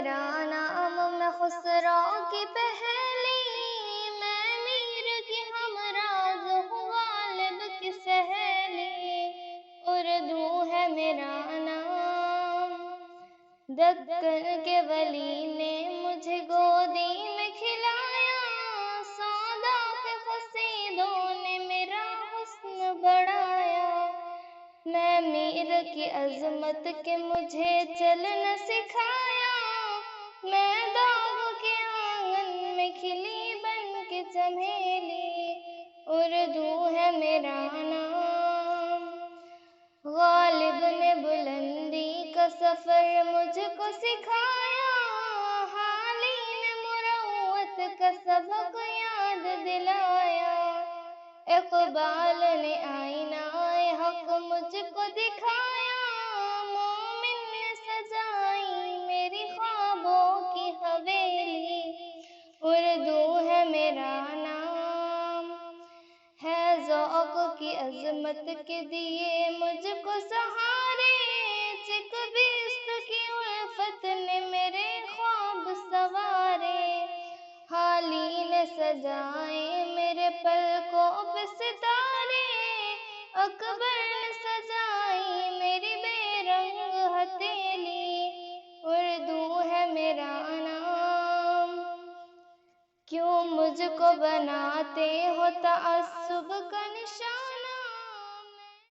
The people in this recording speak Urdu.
میرا نام، میں خسرو کی پہلی، میں میر کی ہمراز ہوں غالب کی سہیلی، اردو ہے میرا نام۔ دکن کے ولی نے مجھے گودی میں کھلایا، سودا کے قصیدوں نے میرا حسن بڑھایا، میں میر کی عظمت کے مجھے چلنا سکھایا، میں داغ کے آنگن میں کھلی بن کے چمیلی، اردو ہے میرا نام۔ غالب نے بلندی کا سفر مجھ کو سکھایا، حالی نے مروت کا سبق یاد دلایا، اقبال نے آئینہ حق مجھ کو دکھایا، مومن نے سجائی میری خوابوں کی حویلی، اردو ہے میرا نام۔ ہے ذوق کی عظمت کے دیے مجھ کو سہارے، چک بیست کی الفت نے میرے خواب سوارے، حالی نے سجائے میرے پلکوں پہ ستارے، اکبر نے سجائی میری بے رنگ ہتھیلی، اردو ہے میرا نام۔ کیوں مجھ کو بناتے ہو تعصب کا نشان؟